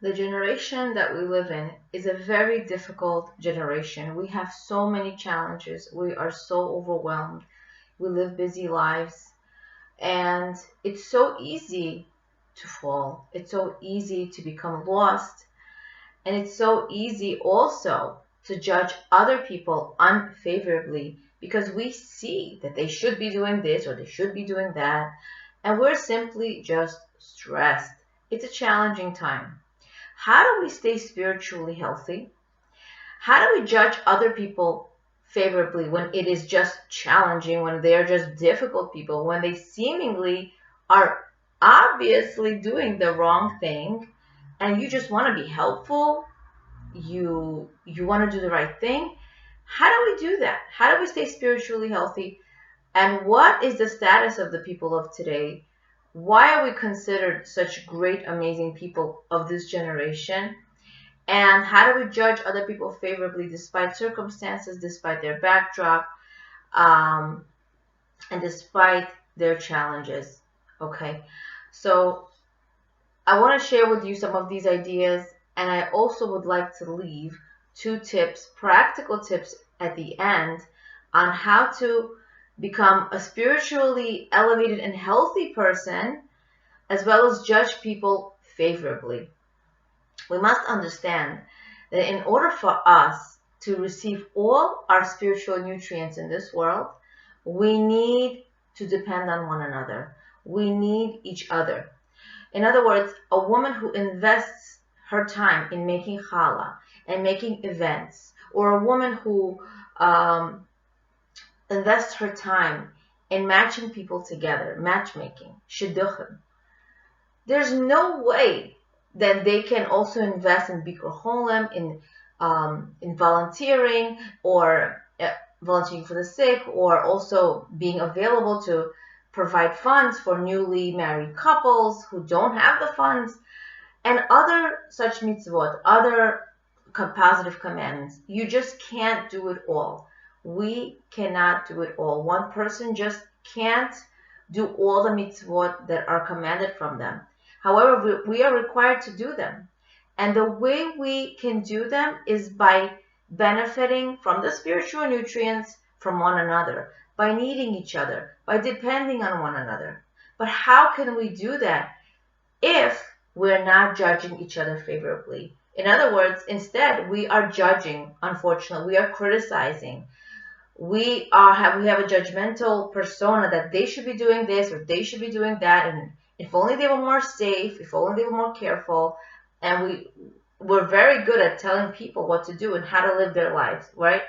The generation that we live in is a very difficult generation. We have so many challenges. We are so overwhelmed. We live busy lives. And it's so easy to fall. It's so easy to become lost. And it's so easy also to judge other people unfavorably because we see that they should be doing this or they should be doing that. And we're simply just stressed. It's a challenging time. How do we stay spiritually healthy? How do we judge other people favorably when it is just challenging, when they're just difficult people, when they seemingly are obviously doing the wrong thing and you just want to be helpful, you want to do the right thing? How do we do that? How do we stay spiritually healthy? And what is the status of the people of today? Why are we considered such great, amazing people of this generation? And how do we judge other people favorably despite circumstances, despite their backdrop, um, and despite their challenges? Okay, so I want to share with you some of these ideas, and I also would like to leave 2 tips, practical tips at the end on how to become a spiritually elevated and healthy person, as well as judge people favorably. We must understand that in order for us to receive all our spiritual nutrients in this world, we need to depend on one another. We need each other. In other words, a woman who invests her time in making challah and making events, or a woman who invests her time in matching people together, matchmaking, shidduchim, there's no way that they can also invest in bikur cholim, in volunteering, or volunteering for the sick, or also being available to provide funds for newly married couples who don't have the funds, and other such mitzvot, other positive commandments. You just can't do it all. We cannot do it all. One person just can't do all the mitzvot that are commanded from them. However, we are required to do them. And the way we can do them is by benefiting from the spiritual nutrients from one another, by needing each other, by depending on one another. But how can we do that if we're not judging each other favorably? In other words, instead, we are judging, unfortunately, we are criticizing. We have a judgmental persona that they should be doing this or they should be doing that, and if only they were more safe, if only they were more careful. And we're very good at telling people what to do and how to live their lives, right?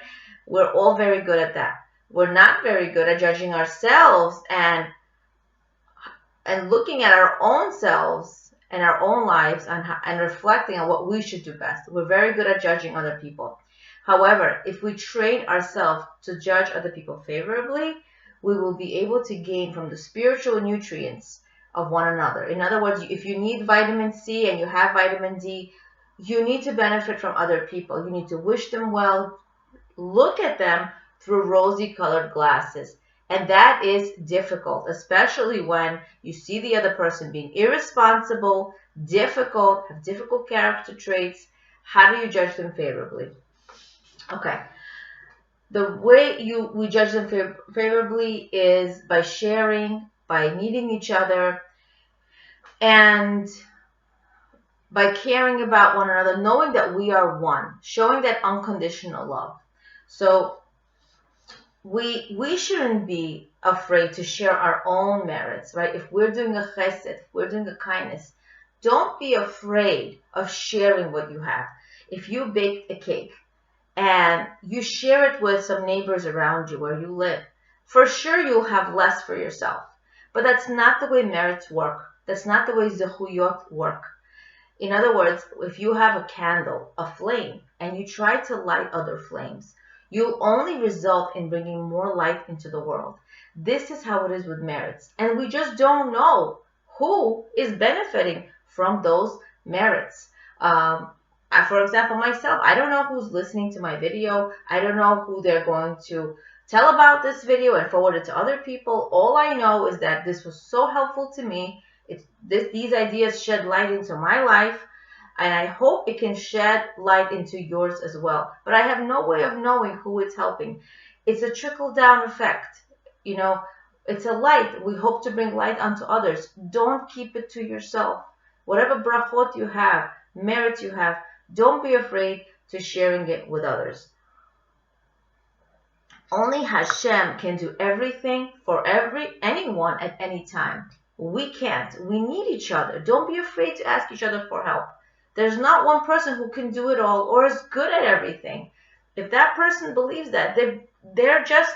We're all very good at that. We're not very good at judging ourselves and looking at our own selves and our own lives and reflecting on what we should do best. We're very good at judging other people. However, if we train ourselves to judge other people favorably, we will be able to gain from the spiritual nutrients of one another. In other words, if you need vitamin C and you have vitamin D, you need to benefit from other people. You need to wish them well, look at them through rosy colored glasses. And that is difficult, especially when you see the other person being irresponsible, difficult, have difficult character traits. How do you judge them favorably? Okay. The way we judge them favorably is by sharing, by needing each other, and by caring about one another, knowing that we are one, showing that unconditional love. So we shouldn't be afraid to share our own merits, right? If we're doing a chesed, if we're doing a kindness, don't be afraid of sharing what you have. If you baked a cake and you share it with some neighbors around you where you live, for sure you'll have less for yourself. But that's not the way merits work. That's not the way zechuyot work. In other words, if you have a candle, a flame, and you try to light other flames, you'll only result in bringing more light into the world. This is how it is with merits. And we just don't know who is benefiting from those merits. For example, myself, I don't know who's listening to my video. I don't know who they're going to tell about this video and forward it to other people. All I know is that this was so helpful to me. These ideas shed light into my life. And I hope it can shed light into yours as well. But I have no way of knowing who it's helping. It's a trickle-down effect. You know, it's a light. We hope to bring light onto others. Don't keep it to yourself. Whatever brachot you have, merit you have, don't be afraid to sharing it with others. Only Hashem can do everything for anyone at any time. We can't. We need each other. Don't be afraid to ask each other for help. There's not one person who can do it all or is good at everything. If that person believes that, they're just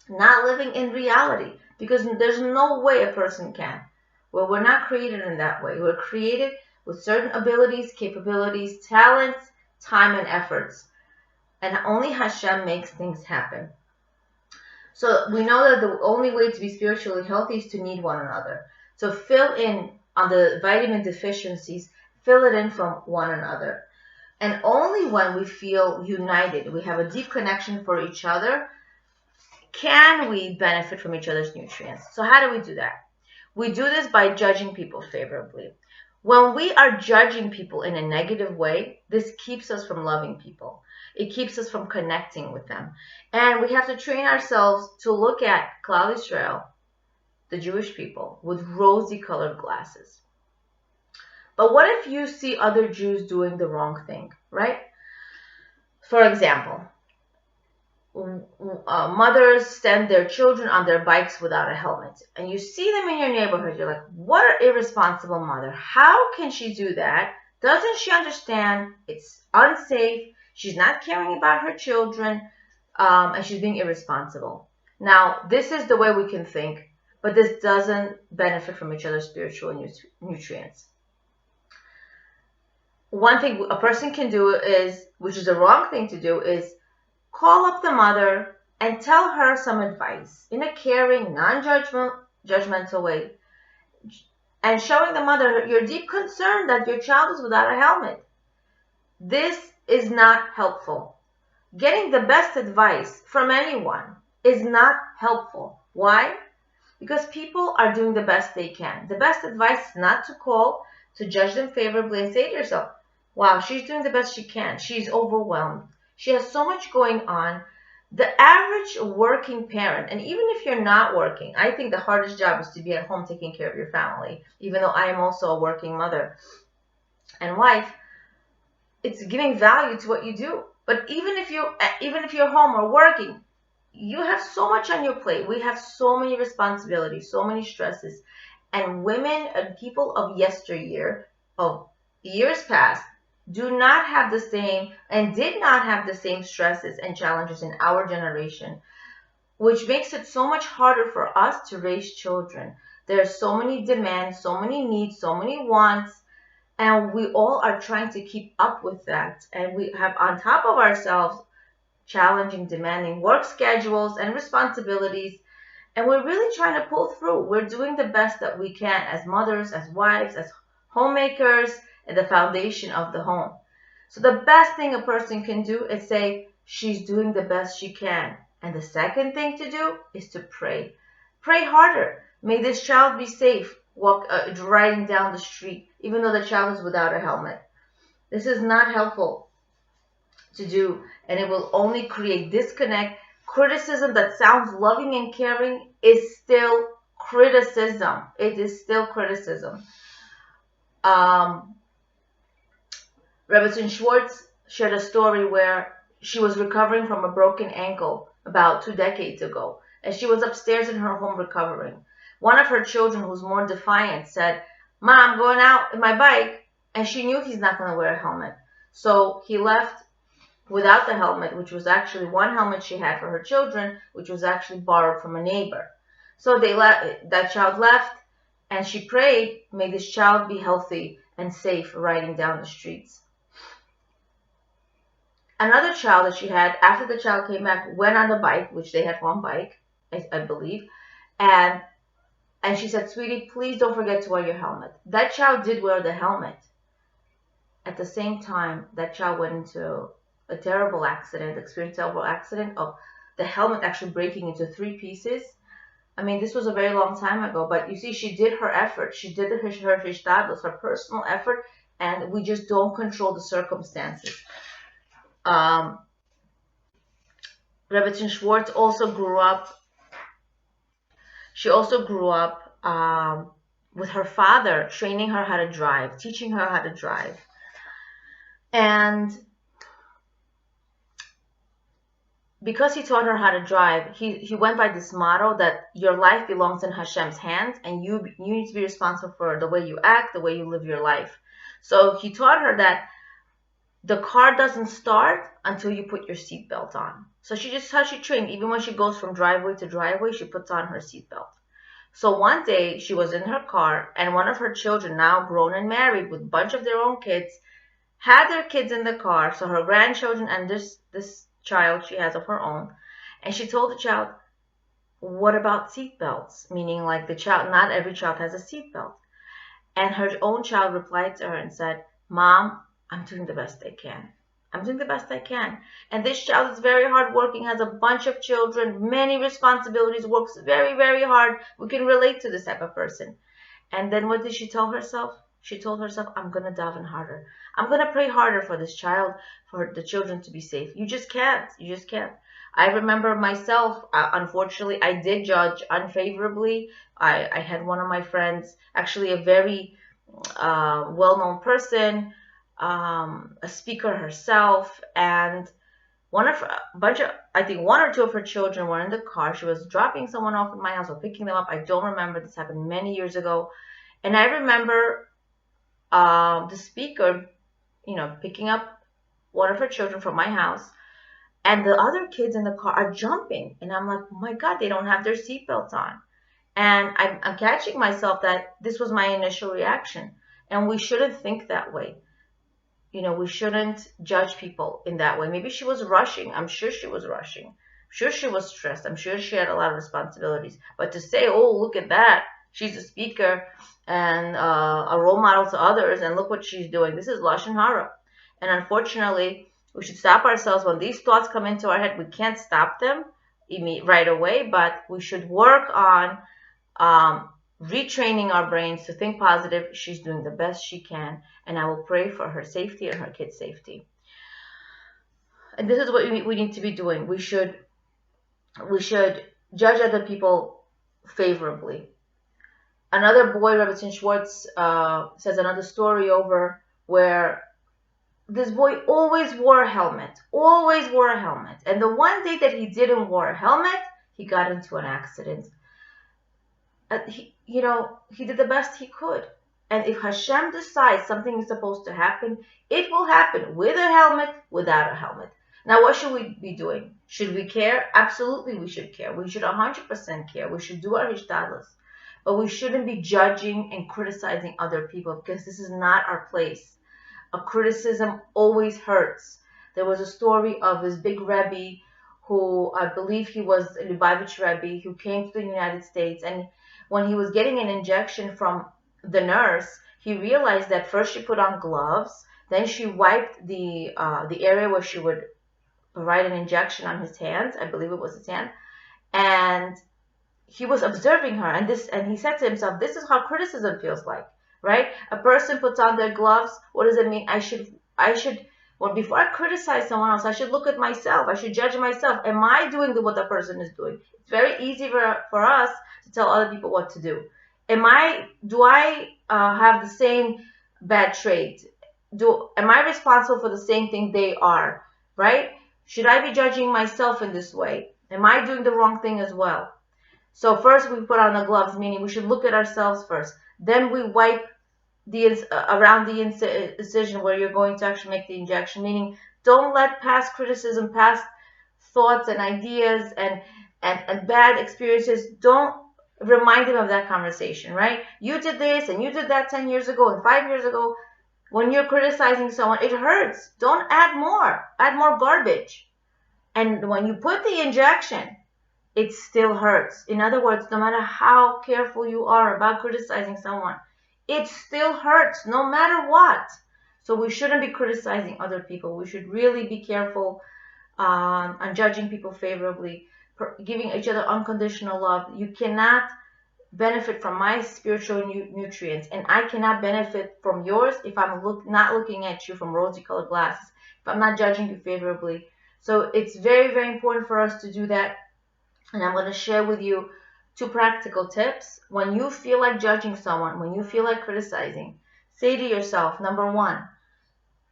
not living in reality, because there's no way a person can. Well, we're not created in that way. We're created with certain abilities, capabilities, talents, time, and efforts. And only Hashem makes things happen. So we know that the only way to be spiritually healthy is to need one another. So fill in on the vitamin deficiencies, fill it in from one another. And only when we feel united, we have a deep connection for each other, can we benefit from each other's nutrients. So how do we do that? We do this by judging people favorably. When we are judging people in a negative way, this keeps us from loving people. It keeps us from connecting with them. And we have to train ourselves to look at Klal Yisrael, the Jewish people, with rosy-colored glasses. But what if you see other Jews doing the wrong thing, right? For example, mothers send their children on their bikes without a helmet, and you see them in your neighborhood. You're like, what an irresponsible mother. How can she do that? Doesn't she understand it's unsafe? She's not caring about her children, and she's being irresponsible. Now, this is the way we can think, but this doesn't benefit from each other's spiritual nutrients. One thing a person can do is, which is the wrong thing to do, is call up the mother and tell her some advice in a caring, non-judgmental way, and showing the mother your deep concern that your child is without a helmet. This is not helpful. Getting the best advice from anyone is not helpful. Why? Because people are doing the best they can. The best advice is not to call, to judge them favorably and say to yourself, wow, she's doing the best she can. She's overwhelmed. She has so much going on. The average working parent, and even if you're not working, I think the hardest job is to be at home taking care of your family, even though I am also a working mother and wife. It's giving value to what you do. But even if you're home or working, you have so much on your plate. We have so many responsibilities, so many stresses. And women and people of yesteryear, of years past, do not have the same and did not have the same stresses and challenges in our generation, which makes it so much harder for us to raise children. There are so many demands, so many needs, so many wants, and we all are trying to keep up with that. And we have on top of ourselves challenging, demanding work schedules and responsibilities. And we're really trying to pull through. We're doing the best that we can as mothers, as wives, as homemakers, and the foundation of the home. So the best thing a person can do is say she's doing the best she can. And the second thing to do is to pray. Pray harder. May this child be safe riding down the street, even though the child is without a helmet. This is not helpful to do, and it will only create disconnect. Criticism that sounds loving and caring is still criticism. It is still criticism. Rebbetzin Schwartz shared a story where she was recovering from a broken ankle about 2 decades ago, and she was upstairs in her home recovering. One of her children, who's more defiant, said, "Mom, I'm going out in my bike," and she knew he's not going to wear a helmet. So he left without the helmet, which was actually one helmet she had for her children, which was actually borrowed from a neighbor. So that child left, and she prayed, may this child be healthy and safe riding down the streets. Another child that she had, after the child came back, went on the bike, which they had one bike, I believe, and she said, "Sweetie, please don't forget to wear your helmet." That child did wear the helmet. At the same time, that child went into a terrible accident, experienced a terrible accident of the helmet actually breaking into 3 pieces. I mean, this was a very long time ago, but you see, she did her effort. She did her hishtadlus, her personal effort, and we just don't control the circumstances. Rebbetzin Schwartz also grew up. She also grew up with her father training her how to drive, teaching her how to drive. And because he taught her how to drive, he went by this motto that your life belongs in Hashem's hands, and you need to be responsible for the way you act, the way you live your life. So he taught her that the car doesn't start until you put your seatbelt on. So that's how she trained. Even when she goes from driveway to driveway, she puts on her seatbelt. So one day she was in her car, and one of her children, now grown and married with a bunch of their own kids, had their kids in the car. So her grandchildren and this child she has of her own. And she told the child, what about seatbelts? Meaning like the child, not every child has a seatbelt. And her own child replied to her and said, Mom, I'm doing the best I can. I'm doing the best I can. And this child is very hardworking, has a bunch of children, many responsibilities, works very, very hard. We can relate to this type of person. And then what did she tell herself? She told herself, I'm going to daven harder. I'm going to pray harder for this child, for the children to be safe. You just can't. You just can't. I remember myself, unfortunately, I did judge unfavorably. I had one of my friends, actually a very well-known person, a speaker herself, and I think one or two of her children were in the car. She was dropping someone off at my house or picking them up. I don't remember. This happened many years ago. And I remember the speaker, picking up one of her children from my house, and the other kids in the car are jumping. And I'm like, oh my God, they don't have their seatbelts on. And I'm catching myself that this was my initial reaction. And we shouldn't think that way. We shouldn't judge people in that way. Maybe she was rushing. I'm sure she was rushing. I'm sure she was stressed. I'm sure she had a lot of responsibilities. But to say, oh, look at that, she's a speaker and a role model to others, and look what she's doing. This is Lashon Hara. And unfortunately, we should stop ourselves when these thoughts come into our head. We can't stop them right away, but we should work on retraining our brains to think positive. She's doing the best she can, and I will pray for her safety and her kids' safety. And this is what we need to be doing. We should judge other people favorably. Another boy, Rebbetzin Schwartz, says another story over where this boy always wore a helmet, and the one day that he didn't wear a helmet, he got into an accident. He did the best he could. And if Hashem decides something is supposed to happen, it will happen with a helmet, without a helmet. Now, what should we be doing? Should we care? Absolutely, we should care. We should 100% care. We should do our hishtadlus. But we shouldn't be judging and criticizing other people, because this is not our place. A criticism always hurts. There was a story of this big Rebbe who, I believe he was a Lubavitch Rebbe, who came to the United States, and when he was getting an injection from the nurse, he realized that first she put on gloves, then she wiped the area where she would provide an injection on his hands. I believe it was his hand, and he was observing her, and he said to himself, "This is how criticism feels like, right? A person puts on their gloves. What does it mean? Well, before I criticize someone else, I should look at myself. I should judge myself. Am I doing what the person is doing? It's very easy for us to tell other people what to do. Do I have the same bad trait? Am I responsible for the same thing they are, right? Should I be judging myself in this way? Am I doing the wrong thing as well? So first we put on the gloves, meaning we should look at ourselves first. Then we wipe around the incision where you're going to actually make the injection, meaning don't let past criticism, past thoughts and ideas and bad experiences, don't remind them of that conversation, right? You did this and you did that 10 years ago and 5 years ago. When you're criticizing someone, it hurts. Don't add more garbage. And when you put the injection, it still hurts. In other words, no matter how careful you are about criticizing someone, it still hurts no matter what. So we shouldn't be criticizing other people. We should really be careful on judging people favorably, giving each other unconditional love. You cannot benefit from my spiritual nutrients, and I cannot benefit from yours if I'm not looking at you from rosy-colored glasses, if I'm not judging you favorably. So it's very, very important for us to do that. And I'm going to share with you 2 practical tips. When you feel like judging someone, when you feel like criticizing, say to yourself, number 1,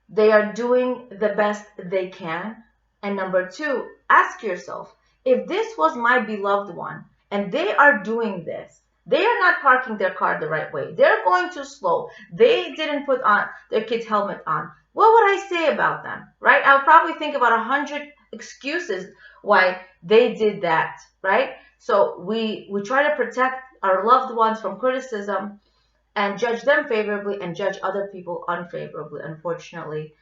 they are doing the best they can. And number 2, ask yourself, if this was my beloved one and they are doing this, they are not parking their car the right way, they're going too slow, they didn't put on their kid's helmet on, what would I say about them, right? I'll probably think about 100 excuses why they did that, right? So we try to protect our loved ones from criticism and judge them favorably and judge other people unfavorably, unfortunately.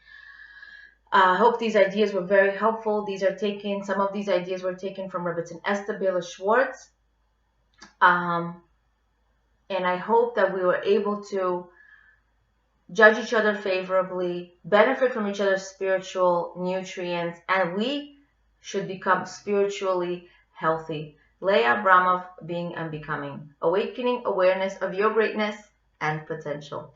I hope these ideas were very helpful. Some of these ideas were taken from Rebbetzin Esther Baylor Schwartz. And I hope that we were able to judge each other favorably, benefit from each other's spiritual nutrients, and we should become spiritually healthy. Leah Abramov, Being and Becoming, awakening awareness of your greatness and potential.